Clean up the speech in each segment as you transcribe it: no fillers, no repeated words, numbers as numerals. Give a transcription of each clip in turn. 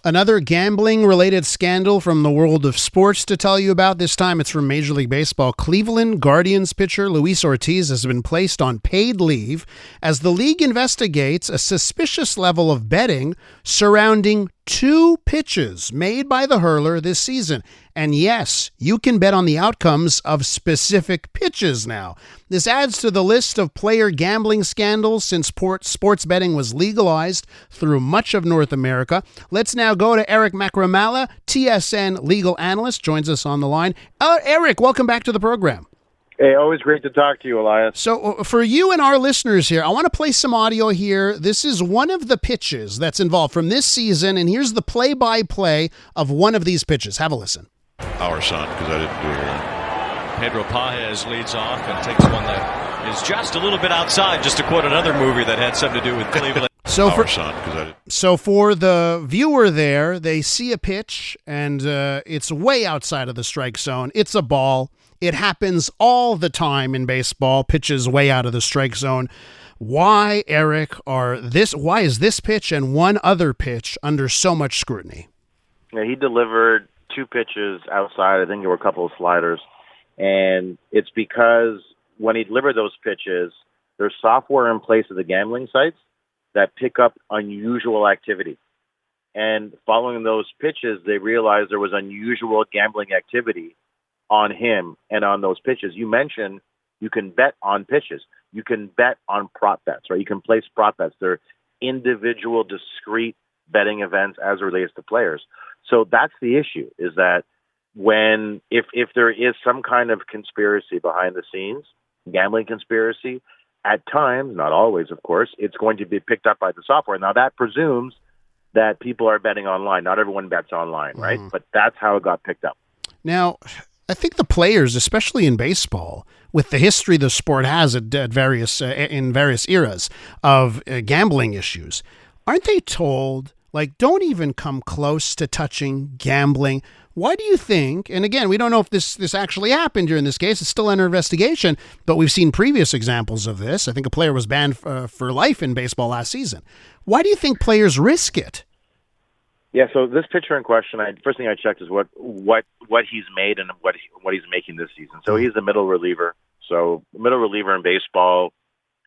Another gambling-related scandal from the world of sports to tell you about. This time it's from Major League Baseball. Cleveland Guardians pitcher Luis Ortiz has been placed on paid leave as the league investigates a suspicious level of betting surrounding 2 pitches made by the hurler this season. And yes, you can bet on the outcomes of specific pitches now. This adds to the list of player gambling scandals since sports betting was legalized through much of North America. Let's now go to Eric Macramalla, TSN legal analyst, joins us on the line. Eric, welcome back to the program. Hey, always great to talk to you, Elias. So for you and our listeners here, I want to play some audio here. This is one of the pitches that's involved from this season, and here's the play-by-play of one of these pitches. Have a listen. Our son, because I didn't do it right. Pedro Pages leads off and takes one that is just a little bit outside, just to quote another movie that had something to do with Cleveland. So for for the viewer there, they see a pitch, and it's way outside of the strike zone. It's a ball. It happens all the time in baseball, pitches way out of the strike zone. Why, Eric, why is this pitch and one other pitch under so much scrutiny? Yeah, he delivered 2 pitches outside. I think there were a couple of sliders. And it's because when he delivered those pitches, there's software in place at the gambling sites that pick up unusual activity. And following those pitches, they realized there was unusual gambling activity on him and on those pitches. You mentioned you can bet on pitches. You can bet on prop bets, right? You can place prop bets. They're individual, discrete betting events as it relates to players. So that's the issue, is that if there is some kind of conspiracy behind the scenes, gambling conspiracy, at times, not always, of course, it's going to be picked up by the software. Now, that presumes that people are betting online. Not everyone bets online, right? But that's how it got picked up. Now, I think the players, especially in baseball, with the history the sport has in various eras of gambling issues, aren't they told, don't even come close to touching gambling? Why do you think, and again, we don't know if this actually happened here in this case, it's still under investigation, but we've seen previous examples of this. I think a player was banned for life in baseball last season. Why do you think players risk it? Yeah, so this pitcher in question, first thing I checked is what he's made and what he's making this season. So he's a middle reliever. So middle reliever in baseball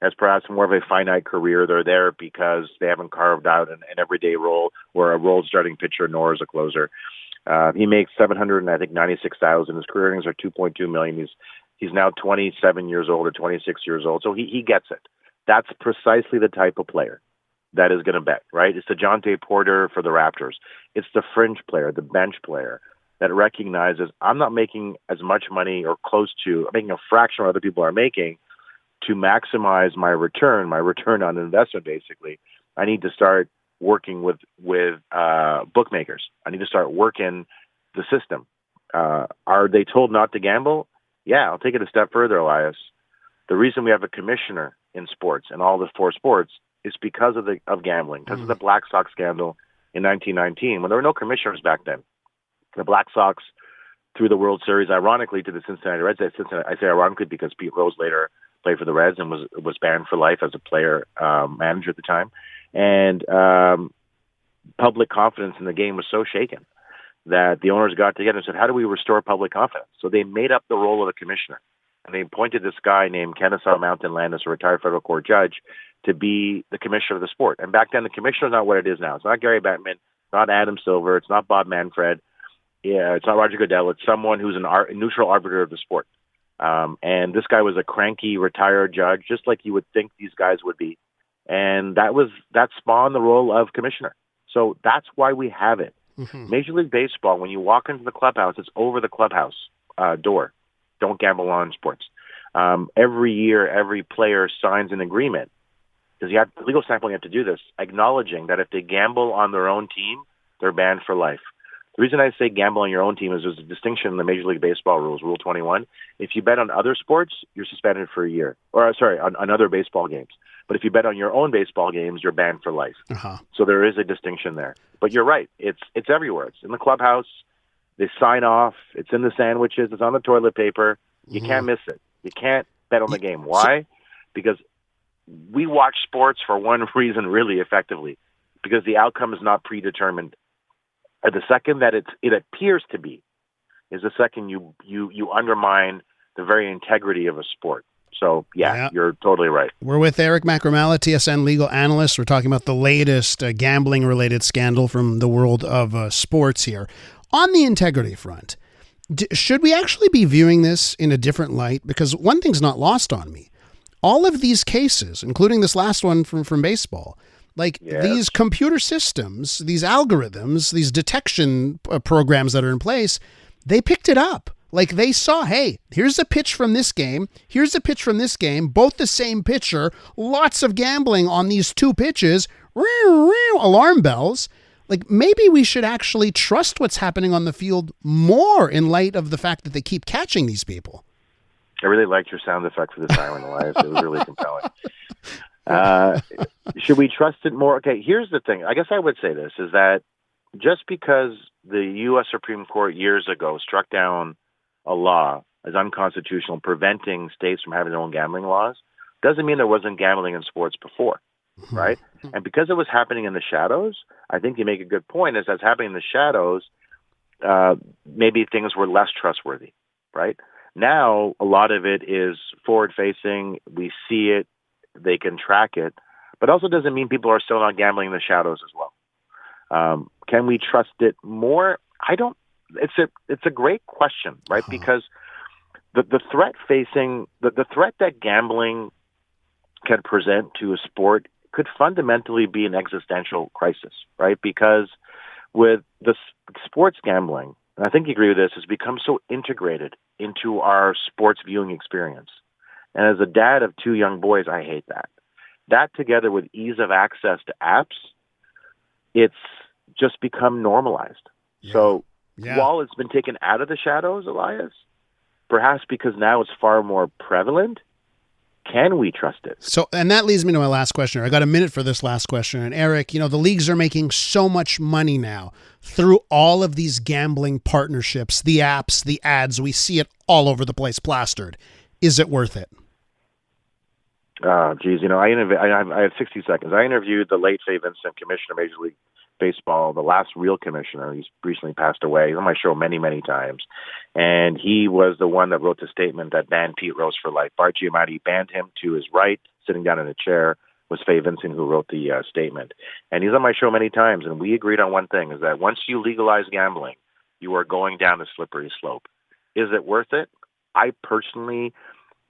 has perhaps more of a finite career. They're there because they haven't carved out an everyday role or a role starting pitcher nor as a closer. He makes $796,000. His career earnings are $2.2 million. He's now 27 years old or 26 years old. So he gets it. That's precisely the type of player that is going to bet, right? It's the DeJounte Porter for the Raptors. It's the fringe player, the bench player that recognizes I'm not making as much money or close to, I'm making a fraction of what other people are making to maximize my return on investment, basically. I need to start working with bookmakers. I need to start working the system. Are they told not to gamble? Yeah, I'll take it a step further, Elias. The reason we have a commissioner in sports and all the 4 sports is because of gambling, because of the Black Sox scandal in 1919, when there were no commissioners back then. The Black Sox threw the World Series, ironically, to the Cincinnati Reds. I say ironically because Pete Rose later played for the Reds and was banned for life as a player manager at the time. And public confidence in the game was so shaken that the owners got together and said, how do we restore public confidence? So they made up the role of the commissioner. And they appointed this guy named Kennesaw Mountain Landis, a retired federal court judge, to be the commissioner of the sport. And back then, the commissioner is not what it is now. It's not Gary Bettman, not Adam Silver, it's not Bob Manfred, it's not Roger Goodell. It's someone who's a neutral arbiter of the sport. And this guy was a cranky, retired judge, just like you would think these guys would be. And that spawned the role of commissioner. So that's why we have it. Mm-hmm. Major League Baseball, when you walk into the clubhouse, it's over the clubhouse door. Don't gamble on sports. Every year, every player signs an agreement, because you have legal standpoint, you have to do this, acknowledging that if they gamble on their own team, they're banned for life. The reason I say gamble on your own team is there's a distinction in the Major League Baseball rules, Rule 21. If you bet on other sports, you're suspended for a year. Or, sorry, on other baseball games. But if you bet on your own baseball games, you're banned for life. Uh-huh. So there is a distinction there. But you're right. It's everywhere. It's in the clubhouse. They sign off. It's in the sandwiches. It's on the toilet paper. You can't miss it. You can't bet on the game. Why? Because we watch sports for one reason really effectively, because the outcome is not predetermined. At the second that it appears to be is the second you undermine the very integrity of a sport. So, yeah, you're totally right. We're with Eric Macramalla, TSN legal analyst. We're talking about the latest gambling-related scandal from the world of sports here. On the integrity front, should we actually be viewing this in a different light? Because one thing's not lost on me. All of these cases, including this last one from baseball, these computer systems, these algorithms, these detection programs that are in place, they picked it up. Like they saw, hey, here's a pitch from this game. Here's a pitch from this game. Both the same pitcher. Lots of gambling on these two pitches. Alarm bells. Like maybe we should actually trust what's happening on the field more in light of the fact that they keep catching these people. I really liked your sound effect for the siren, Elias. It was really compelling. Should we trust it more? Okay, here's the thing. I guess I would say this, is that just because the U.S. Supreme Court years ago struck down a law as unconstitutional preventing states from having their own gambling laws doesn't mean there wasn't gambling in sports before, right? And because it was happening in the shadows, I think you make a good point, is that's happening in the shadows, maybe things were less trustworthy, right? Now, a lot of it is forward-facing. We see it. They can track it. But also doesn't mean people are still not gambling in the shadows as well. Can we trust it more? I don't. It's a great question, right? Because the threat that gambling can present to a sport could fundamentally be an existential crisis, right? Because with the sports gambling, and I think you agree with this, has become so integrated into our sports viewing experience. And as a dad of two young boys, I hate that. That together with ease of access to apps, it's just become normalized. Yeah. So while it's been taken out of the shadows, Elias, perhaps because now it's far more prevalent, can we trust it? So, and that leads me to my last question. I got a minute for this last question. And Eric, the leagues are making so much money now through all of these gambling partnerships, the apps, the ads. We see it all over the place plastered. Is it worth it? Geez, I have 60 seconds. I interviewed the late Fay Vincent, commissioner of Major League Baseball, the last real commissioner. He's recently passed away. He's on my show many, many times. And he was the one that wrote the statement that banned Pete Rose for life. Bart Giamatti banned him. To his right, sitting down in a chair, was Fay Vincent, who wrote the statement. And he's on my show many times. And we agreed on one thing, is that once you legalize gambling, you are going down a slippery slope. Is it worth it? I personally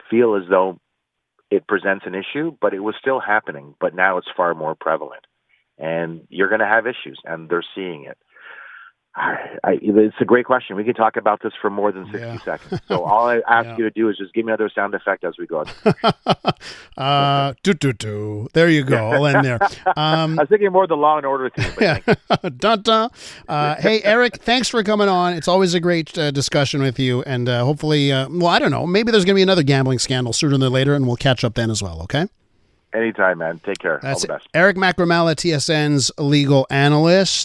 feel as though it presents an issue, but it was still happening. But now it's far more prevalent. And you're going to have issues, and they're seeing it. It's a great question. We can talk about this for more than 60 seconds. So all I ask you to do is just give me another sound effect as we go. There you go. I'll end there. I was thinking more of the Law and Order theme. Dun-dun. Hey, Eric, thanks for coming on. It's always a great discussion with you. And hopefully, I don't know, maybe there's going to be another gambling scandal sooner than later, and we'll catch up then as well, okay? Anytime, man. Take care. That's all the best. Eric Macramalla, TSN's legal analyst.